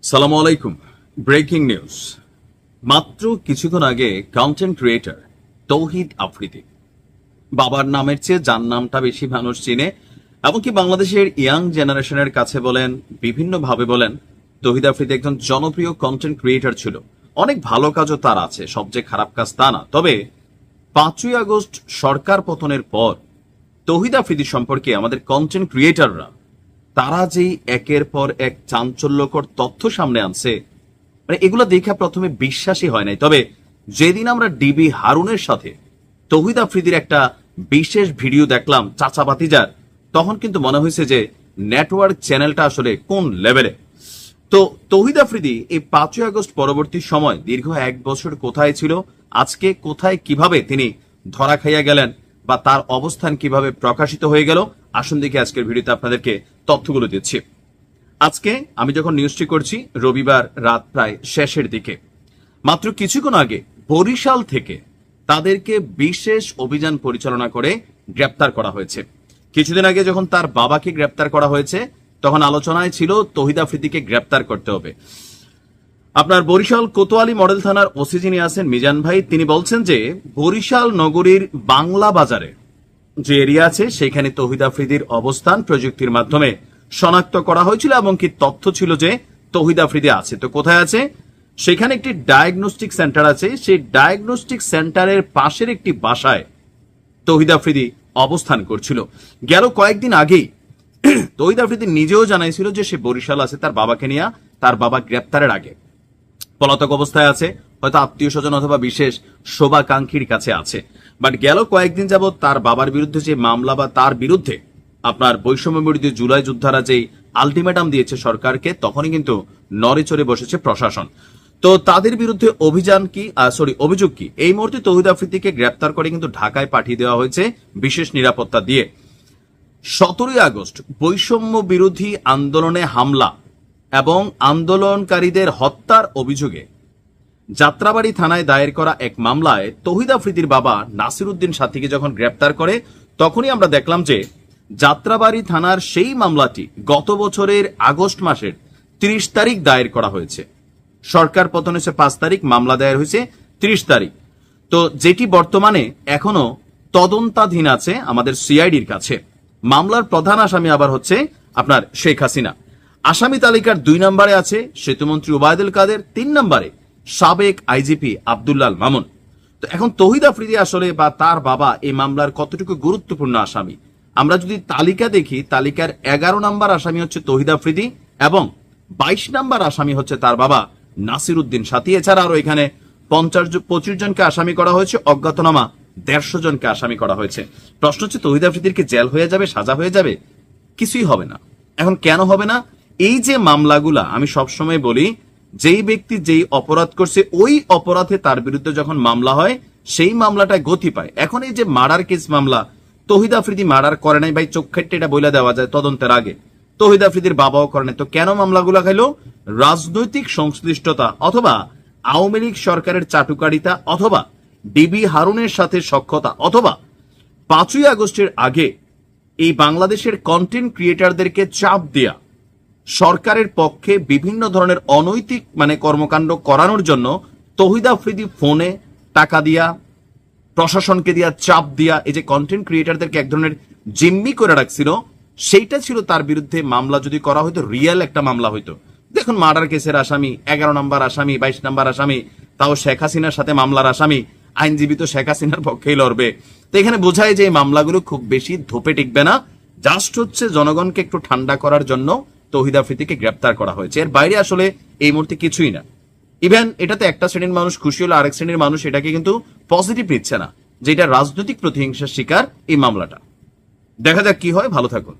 সালামু আলাইকুম। Breaking news. মাত্র কিছুক্ষণ আগে কন্টেন্ট ক্রিয়েটর তৌহিদ আফ্রিদি, বাবার নামের চেয়ে যার নামটা বেশি মানুষ চিনে, এমনকি বাংলাদেশের ইয়াং জেনারেশনের কাছে বলেন, বিভিন্নভাবে বলেন, তৌহিদ আফ্রিদি একজন জনপ্রিয় কন্টেন্ট ক্রিয়েটর ছিল। অনেক ভালো কাজও তার আছে, সবচেয়ে খারাপ কাজ তা না। তবে 5ই আগস্ট সরকার পতনের পর তৌহিদ আফ্রিদি সম্পর্কে আমাদের কন্টেন্ট ক্রিয়েটররা তারা যেই একের পর এক চাঞ্চল্যকর তথ্য সামনে আনছে, মানে এগুলো দেখা প্রথমে বিশ্বাসই হয় নাই। তবে যেদিন আমরা ডিবি হারুনের সাথে তৌহিদ আফ্রিদির একটা বিশেষ ভিডিও দেখলাম চাচা বাতিজার, তখন কিন্তু মনে হয়েছে যে নেটওয়ার্ক চ্যানেলটা আসলে কোন লেভেলে। তো তৌহিদ আফ্রিদি এই 5ই আগস্ট পরবর্তী সময় দীর্ঘ 1 বছর কোথায় ছিল, আজকে কোথায় কিভাবে তিনি ধরা খাইয়া গেলেন, বা তার অবস্থান কিভাবে প্রকাশিত হয়ে গেল, আসুন দেখি আজকের ভিডিওতে আপনাদেরকে তথ্যগুলো দিচ্ছি। আজকে আমি যখন নিউজটি করছি রবিবার রাত প্রায় শেষের দিকে, মাত্র কিছুক্ষণ আগে বরিশাল থেকে তাদেরকে বিশেষ অভিযান পরিচালনা করে গ্রেপ্তার করা হয়েছে। কিছুদিন আগে যখন তার বাবাকে গ্রেপ্তার করা হয়েছে, তখন আলোচনায় ছিল তৌহিদ আফ্রিদিকে গ্রেপ্তার করতে হবে। আপনার বরিশাল কোতোয়ালি মডেল থানার ওসি যিনি আছেন মিজান ভাই, তিনি বলছেন যে বরিশাল নগরীর বাংলা বাজারে যে এরিয়া আছে সেখানে তৌহিদ আফ্রিদির অবস্থান প্রযুক্তির মাধ্যমে শনাক্ত করা হয়েছিল, এবং কি তথ্য ছিল যে তৌহিদ আফ্রিদি আছে। তো কোথায় আছে? সেখানে একটি ডায়াগনস্টিক সেন্টার আছে, সেই ডায়াগনস্টিক সেন্টারের পাশের একটি বাসায় তৌহিদ আফ্রিদি অবস্থান করছিল। গেল কয়েকদিন আগেই তৌহিদ আফ্রিদি নিজেও জানাইছিল যে সে বরিশাল আছে তার বাবাকে নিয়ে, তার বাবা গ্রেপ্তারের আগে পলাতক অবস্থায় আছে, হয়তো আত্মীয় স্বজন অথবা বিশেষ শোভাকাঙ্ক্ষীর কাছে আছে। বাট গেল কয়েকদিন যাবৎ তার বাবার বিরুদ্ধে যে মামলা, বা তার বিরুদ্ধে আপনার বৈষম্য বিরোধী জুলাই যোদ্ধারা যেই আলটিমেটাম দিয়েছে সরকারকে, তখনই কিন্তু নড়ে চড়ে বসেছে প্রশাসন। তো তাদের বিরুদ্ধে অভিযোগ কি? এই মুহূর্তে তৌহিদ আফ্রিদিকে গ্রেপ্তার করে কিন্তু ঢাকায় পাঠিয়ে দেওয়া হয়েছে বিশেষ নিরাপত্তা দিয়ে। 17ই আগস্ট বৈষম্য বিরোধী আন্দোলনে হামলা এবং আন্দোলনকারীদের হত্যার অভিযোগে যাত্রাবাড়ি থানায় দায়ের করা এক মামলায় তৌহিদ আফ্রিদির বাবা নাসির উদ্দিন সাথীকে যখন গ্রেপ্তার করে, তখনই আমরা দেখলাম যে যাত্রাবাড়ি থানার সেই মামলাটি গত বছরের আগস্ট মাসের 30 তারিখ দায়ের করা হয়েছে। সরকার পতন হয়েছে 5 তারিখ, মামলা দায়ের হয়েছে 30 তারিখ। তো যেটি বর্তমানে এখনো তদন্তাধীন আছে আমাদের সিআইডির কাছে। মামলার প্রধান আসামি আবার হচ্ছে আপনার শেখ হাসিনা। আসামি তালিকার 2 নম্বরে আছে সেতুমন্ত্রী ওবায়দুল কাদের, 3 নম্বরে সাবেক আইজিপি আব্দুল্লাহ মামুন। তো এখন তৌহিদ আফ্রিদি আসলে বা তার বাবা এই মামলার কতটুকু গুরুত্বপূর্ণ আসামি? আমরা যদি তালিকা দেখি, তালিকার 11 নম্বর আসামি হচ্ছে তৌহিদ আফ্রিদি, এবং 22 নম্বর আসামি হচ্ছে তার বাবা নাসির উদ্দিন সাথী। এছাড়া আরো এখানে 25 জনকে আসামি করা হয়েছে, অজ্ঞাতনামা 150 জনকে আসামি করা হয়েছে। প্রশ্ন হচ্ছে তৌহিদ আফ্রিদির কি জেল হয়ে যাবে, সাজা হয়ে যাবে? কিছুই হবে না। এখন কেন হবে না? এই যে মামলাগুলা, আমি সবসময় বলি, যেই ব্যক্তি যেই অপরাধ করছে ওই অপরাধে তার বিরুদ্ধে যখন মামলা হয়, সেই মামলাটায় গতি পায়। এখন এই যে মার্ডার কেস মামলা, তৌহিদ আফ্রিদি মার্ডার করে নাই ভাই, চোখ খেটে এটা বইলা দেওয়া যায় তদন্তের আগে। তৌহিদ আফ্রিদির বাবাও করে নাই। তো কেন মামলাগুলা খাইলো? রাজনৈতিক সংশ্লিষ্টতা, অথবা আওয়ামী লীগ সরকারের চাটুকারিতা, অথবা ডিবি হারুনের সাথে সখ্যতা, অথবা 5ই আগস্টের আগে এই বাংলাদেশের কন্টেন্ট ক্রিয়েটরদেরকে চাপ দেয়া, সরকারের পক্ষে বিভিন্ন ধরনের অনৈতিক কর্মকাণ্ড করানোর জন্য তৌহিদ আফ্রিদি ফোনে টাকা দিয়া, প্রশাসনকে দিয়া, চাপ দিয়া, এই যে কন্টেন্ট ক্রিয়েটরদেরকে এক ধরনের জিম্মি করে রাখছিল, সেইটা ছিল তার বিরুদ্ধে মামলা যদি করা হয়তো, রিয়েল একটা মামলা হইতো। দেখুন, মার্ডার কেসের আসামি, 11 নম্বর আসামি, 22 নম্বর আসামি, তাও শেখ হাসিনার সাথে মামলার আসামি, আইনজীবী তো শেখ হাসিনার পক্ষেই লড়বে। তো এখানে বোঝায় যে এই মামলাগুলো খুব বেশি ধোপে টিকবে না। জাস্ট হচ্ছে জনগণকে একটু ঠান্ডা করার জন্য তৌহিদ আফ্রিদিকে গ্রেপ্তার করা হয়েছে। এর বাইরে আসলে এই মুহূর্তে কিছুই না। ইভেন এটাতে একটা শ্রেণীর মানুষ খুশি হলো, আরেক শ্রেণীর মানুষ এটাকে কিন্তু পজিটিভ নিচ্ছে না, যে এটা রাজনৈতিক প্রতিহিংসার শিকার এই মামলাটা। দেখা যাক কি হয়। ভালো থাকুন।